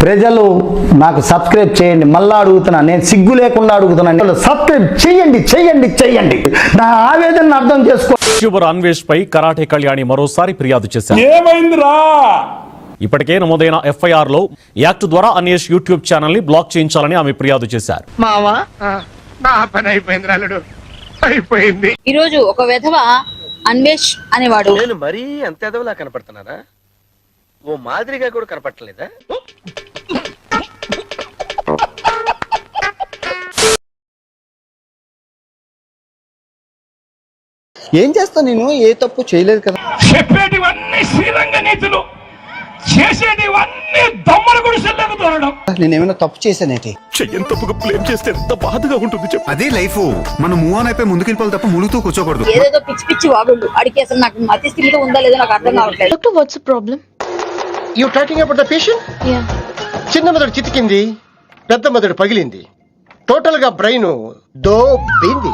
ప్రజలు నాకు సబ్స్క్రైబ్ చేయండి. మళ్ళా అడుగుతున్నా, నేను సిగ్గు లేకుండా అడుగుతున్నాను. సబ్స్క్రైబ్ చేయండి చేయండి చేయండి. నా ఆవేదనను అర్థం చేసుకో. యూట్యూబర్ అన్వేష్ పై కరాటే కళ్యాణి మరోసారి ఫిర్యాదు చేశారు. ఏమైందిరా? ఇప్పటికే నమోదైన ఎఫ్ఐఆర్ లో యాక్ట్ ద్వారా అన్వేష్ యూట్యూబ్ ఛానల్ ని బ్లాక్ చేయించాలని ఆమె ఫిర్యాదు చేశారు. మావా నా పని అయిపోయింది రాలుడు, అయిపోయింది. ఈ రోజు ఒక విధవ అన్వేష్ అనేవాడు. నేను మరీ అంత ఎదవలా కనపడుతున్నారా? ఓ మాదిరిగా కూడా కనపడలేదా? ఏం చేస్తా, నేను ఏ తప్పు చేయలేదు కదా. చెప్పేటివన్నీ శ్రీరంగ నీతులు, చేసేటివన్నీ దమ్మల గుడిసెల్లకు దొరడం. నేను ఏమైనా తప్పు చేశానేటి? చెయ్యని తప్పుగా బ్లేమ్ చేస్తే ఎంత బాధగా ఉంటుంది చెప్పు. అదే లైఫ్. మనం మూవ్ ఆన్ అయిపోయి ముందుకెళ్ళిపోవాలి తప్ప ములుగుతూ కూర్చోకూడదు. ఏదేదో పిచ్చి పిచ్చి వాగుడు అడిగి అసలు నాకు మతి స్థిమితం ఉందా లేదో నాకు అర్థం కావట్లేదు. Doctor, what's the problem? You talking about the patient? Yeah. చిన్న మెదడు చితికింది, పెద్ద మెదడు పగిలింది, టోటల్ గా బ్రెయిన్ దోబింది.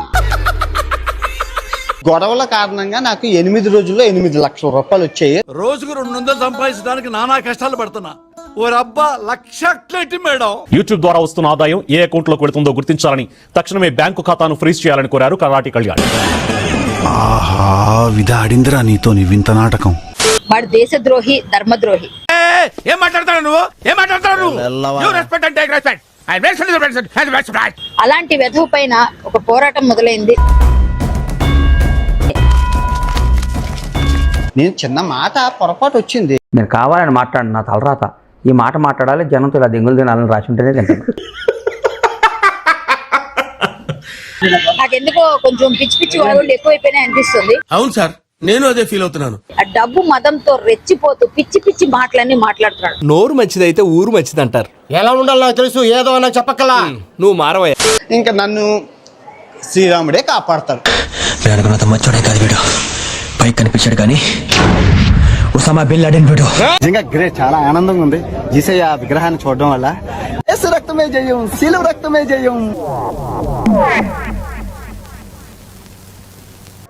గొడవల కారణంగా నాకు 8 రోజుల్లో 8 లక్షల రూపాయలు వచ్చాయి. రోజుకు 200 సంపాదించడానికి నానా కష్టాలు పడుతున్నా. ఓ రబ్బా లక్ష మేడం. యూట్యూబ్ ద్వారా వస్తున్న ఆదాయం ఏ అకౌంట్ లో పెడుతుందో గుర్తించాలని, తక్షణమే బ్యాంకు ఖాతాను ఫ్రీజ్ చేయాలని కోరారు కరాటే కళ్యాణి. ఆహా, విధాడిందిరా నీతో నీ వింత నాటకం. వాడు దేశద్రోహి, ధర్మద్రోహి. ఏం మాట్లాడతాడు నువ్వు? ఏం మాట్లాడతాడు నువ్వు? You respect and take respect. I respect. అలాంటి వెధవ పైన ఒక పోరాటం మొదలైంది. నేను చిన్న మాట పొరపాటు వచ్చింది. నేను కావాలని మాట్లాడు, నా తలరాత. ఈ మాట మాట్లాడాలి, జనంతో ఇలా దెంగులు తినాలని రాసి ఉంటేనే తింటాను. నాకెందుకో కొంచెం పిచ్చి పిచ్చి వాగుడు ఎక్కువైపోయినాయి అనిపిస్తుంది. అవును సార్, నేను అదే ఫీల్ అవుతున్నాను. ఆ డబ్బు మదంతో రెచ్చిపోతూ పిచ్చి పిచ్చి మాటలన్నీ మాట్లాడుతున్నాడు. నోరు మంచిదైతే ఊరు మంచిది అంటారు. ఎలా ఉండాలో నాకు తెలుసు, ఏదో నాకు చెప్పక్కలా. నువ్వు మారవయ్యా. ఇంకా నన్ను శ్రీరాముడే కాపాడతాడు. నేను అనుకున్నంత మంచోడే కాదు వీడు. పైకి కనిపించాడు కానీ ఉసామా బిన్ లాడెన్ వీడు. నిజంగా గ్రేట్, చాలా ఆనందంగా ఉంది జీసయ్య ఆ విగ్రహాన్ని చూడడం వల్ల. యేసు రక్తమే జయం, శిలువ రక్తమే జయం.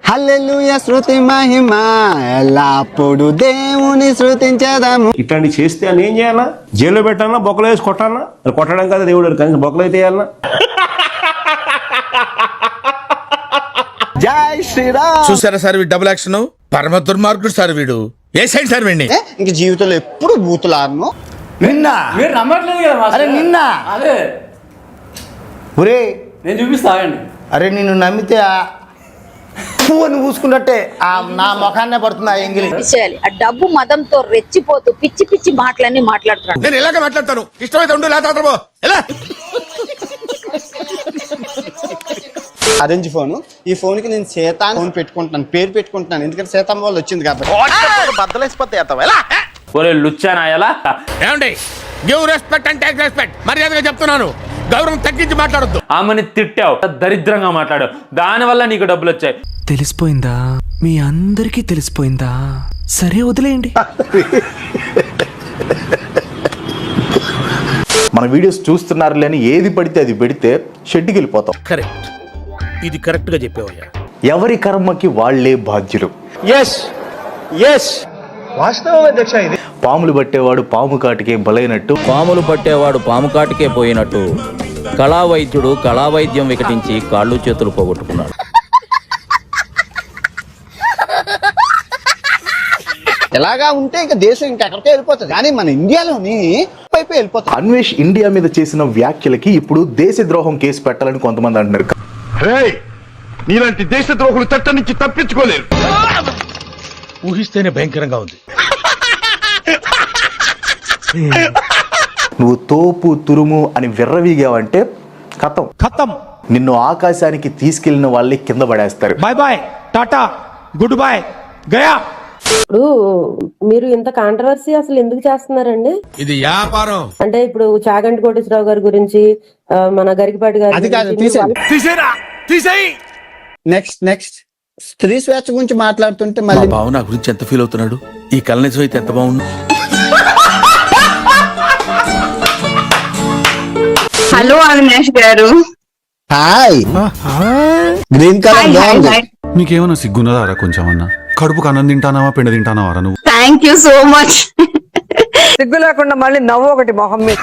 హల్లెలూయా, శృతి మహిమ ఎల్లప్పుడు దేవుని శృతించేదాము. ఇట్లాంటి చేస్తే అని ఏం చేయాలా? జైల్లో పెట్టాలన్నా, బొక్కలు వేసి కొట్టాలన్నా? కొట్టడం కదా దేవుడు, కానీ బొక్కలు అయితే వేయాలన్నా? జై శ్రీరామ్. చూసారా సార్ వీడు డబుల్ యాక్షన్? పరమ దుర్మార్గుడు సార్ వీడు. ఏ సైడ్ సార్ వీడిని? ఇంక జీవితంలో ఎప్పుడు బూతులాడను. నిన్న మీరు నమ్మట్లేదు కదా? అరే నిన్న అదే ఒరే, నేను చూపిస్తానండి. అరే నిన్ను నమ్మితే పువ్వుని పూసుకున్నట్టే నా ముఖాన్నే పడుతుంది ఆ ఎంగిలి. చేయాలి. ఆ డబ్బు మదంతో రెచ్చిపోతూ పిచ్చి పిచ్చి మాటలన్నీ మాట్లాడుతున్నాడు. నేను ఇలాగే మాట్లాడతాను. ఇష్టమైతే ఉండు, లేకపోతే ఎలా? Arrange phone. ఈ ఫోన్ కి నేను సీతా ఫోన్ పెట్టుకుంటున్నాను, పేరు పెట్టుకుంటున్నాను, ఎందుకంటే సీతమ్మ వాళ్ళు వచ్చింది కాబట్టి. బద్దలేసిపోతే ఎలా? ఏమండి? Give respect and take respect. మర్యాదగా చెప్తున్నాను, గౌరవం తగ్గించి మాట్లాడొద్దు. ఆమెని తిట్టావు, దరిద్రంగా మాట్లాడావు, దాని వల్ల నీకు డబ్బులు వచ్చాయి. తెలిసిపోయిందా? మీ అందరికీ తెలిసిపోయిందా? సరే వదిలేయండి. మన వీడియోస్ చూస్తున్నారు లేని ఏది పడితే అది పెడితే షెడ్కి వెళ్ళిపోతాం. కరెక్ట్, ఇది కరెక్ట్ గా చెప్పావయ్యా. ఎవరి కర్మకి వాళ్లే బాధ్యులు. వాస్తవం అధ్యక్ష. ఇది పాములు పట్టేవాడు పాము కాటికే బలైనట్టు, పాములు పట్టేవాడు పాము కాటికే పోయినట్టు కళా వైద్యుడు కళా వైద్యం వికటించి కాళ్ళు చేతులు పోగొట్టుకున్నాడు. ఇలాగా ఉంటే ఇంకా దేశం ఇంకెక్కడికే వెళ్ళిపోతుంది, కానీ మన ఇండియాలోని పైపు వెళ్ళిపోతుంది. అన్వేష్ ఇండియా మీద చేసిన వ్యాఖ్యలకి ఇప్పుడు దేశద్రోహం కేసు పెట్టాలని కొంతమంది అంటున్నారు. నీలాంటి దేశ ద్రోహులు చట్టం నుంచి తప్పించుకోలేరు. ఊహిస్తేనే భయంకరంగా ఉంది. నువ్వు తోపు తురుము అని విర్రవీగావంటే ఖతం. నిన్ను ఆకాశానికి తీసుకెళ్లిన వాళ్ళే కింద పడేస్తారు. Bye bye, tata, good boy, గయా. ఇప్పుడు మీరు ఇంత కాంట్రవర్సీ అసలు ఎందుకు చేస్తున్నారండి? ఇది వ్యాపారం. అంటే ఇప్పుడు చాగంటి కోటేశ్వరరావు గారి గురించి, మన గరికపాటి గారి అది కాదు, తీసేయి. నెక్స్ట్ స్త్రీ స్వేచ్ఛ గురించి మాట్లాడుతుంటే మళ్ళీ బావ నా గురించి ఎంత ఫీల్ అవుతున్నాడు. ఈ కళ నిజం అయితే ఎంత బాగుండు. హలో అవినాష్ గారు. హాయ్. గ్రీన్ కలర్ బాగుంది. నీకేమన్నా సిగ్గున్నదారా కొంచెం అన్నా? కడుపుకు అన్నం తింటానావా పిండ తింటానావారా నువ్వు? Thank you so much. సిగ్గు లేకుండా మళ్ళీ నవ్వు ఒకటి మొహం మీద.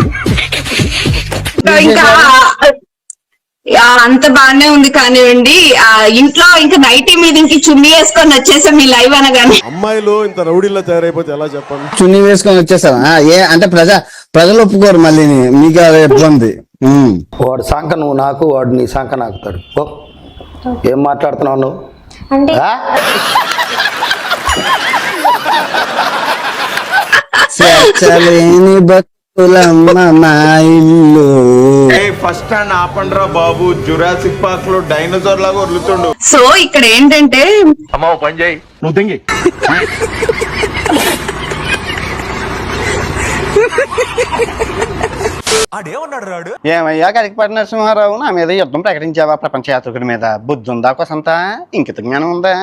ఇంకా అంత బాగానే ఉంది కానివ్వండి. ఇంట్లో ఇంకా నైటీ మీద ఇంక చున్నీ వేసుకొని వచ్చేసాం మీ లైవ్ అనగానే. అమ్మాయిలు ఇంత రౌడీలా తయారైపోతే ఎలా చెప్పండి? చున్నీ వేసుకొని వచ్చేసాం. అంటే ప్రజలు ఒప్పుకోరు మళ్ళీ, మీకు అది ఇబ్బంది. వాడు సంఖ నువ్వు నాకు, వాడు నీ సంఖ నాకుతాడు. ఓ, ఏం మాట్లాడుతున్నావు నువ్వు? అంటే ఆ? స్వేచ్ఛలేని భక్తులమ్మ మా ఇల్లు. ఫస్ట్ స్టాండ్ ఆపండ్రా బాబు, జురాసిక్ పార్క్ లో డైనోసార్ లాగా వదులుతుండు. సో ఇక్కడ ఏంటంటే అమ్మా పని చేయి, నువ్వు తింగి. ఏమయ్యా కరికపాటి నరసింహారావు, నా మీద యుద్ధం ప్రకటించావా ప్రపంచ యాత్రికుడి మీద? బుద్ధి ఉందా కొసంతా? ఇంకిత జ్ఞానం ఉందా?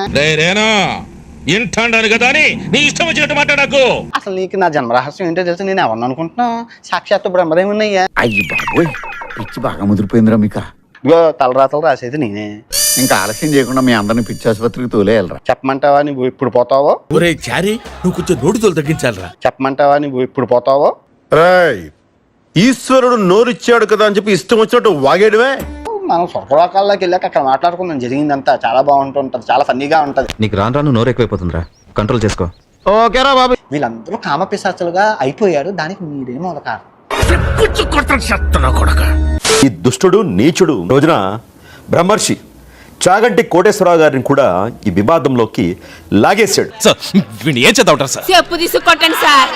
అసలు నీకు నా జన్మరహస్యం ఏంటో తెలుసు. నేను ఎవరిని అనుకుంటున్నావు? సాక్షాత్తు బ్రహ్మదేవున్నయ్యా. అయ్యి బాబోయ్, పిచ్చి బాగా ముదిరిపోయిందిరా మీకు. ఇగో తలరాతలు రాసేది నేనే. ఇంకా ఆలస్యం చేయకుండా మీ అందరిని పిచ్చి ఆసుపత్రికి తోలేయాలరా. చెప్పమంటావా నువ్వు ఇప్పుడు పోతావో? ఒరే చారీ, నువ్వు కొంచెం నోటితో తగ్గించాలరా. చెప్పమంటావా నువ్వు ఇప్పుడు పోతావో? ఈశ్వరుడు నోరిచ్చాడు కదా అని చెప్పి ఇష్టం వచ్చినట్టు వాగేయడమే. మనం స్వర్గలోకాల్లోకి వెళ్ళాక అక్కడ మాట్లాడుకుందాం జరిగిందంతా. చాలా బాగుంటుంటది, చాలా ఫన్నీగా ఉంటది. నీకు రాను రాను నోరు ఎక్కువైపోతుందిరా, కంట్రోల్ చేసుకో. ఓకేరా బాబు. వీళ్ళందరూ కామపిశాచులుగా అయిపోయారు, దానికి మీరే మూల కారణం. ఈ దుష్టుడు నీచుడు రోజున బ్రహ్మర్షి చాగంటి కోటేశ్వరరావు గారిని కూడా ఈ వివాదంలోకి లాగేశాడు. ఏం చదవటారు సార్? చెప్పు తీసుకొట్టండి సార్.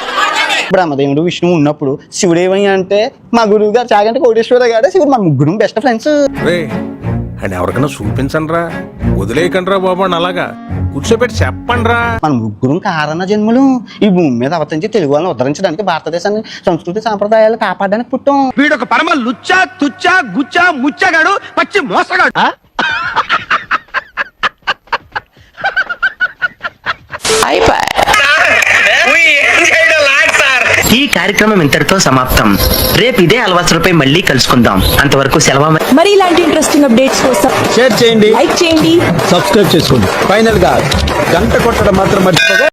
బ్రహ్మదేవుడు విష్ణువు ఉన్నప్పుడు శివుడు ఏమయ్యా అంటే, మా గురువు గారు చాగంటి కోటేశ్వర గారు శివుడు మన ముగ్గురు బెస్ట్ ఫ్రెండ్స్. అండ్ ఎవరికైనా చూపించండి రా, వదిలేయకండి రా బాబు అని అలాగా కూర్చోబెట్టి చెప్పండి రా. మన ముగ్గురు కారణ జన్మలు ఈ భూమి మీద అవతరించి తెలుగు వాళ్ళని ఉద్ధరించడానికి, భారతదేశాన్ని సంస్కృతి సాంప్రదాయాలు కాపాడడానికి పుట్టాం. వీడొక పరమ లుచ్చా తుచ్చా గుచ్చా ముచ్చగాడు, పచ్చి మోసగాడు. ఈ కార్యక్రమం ఇంతటితో సమాప్తం. రేపు ఇదే అలవాసులపై మళ్ళీ కలుసుకుందాం. అంతవరకు సెలవు. మరి ఇలాంటి ఇంట్రెస్టింగ్ అప్డేట్స్ కోసం షేర్ చేయండి, లైక్ చేయండి, సబ్స్క్రైబ్ చేసుకోండి. ఫైనల్ గా గంట కొట్టడం మాత్రం మర్చిపోగా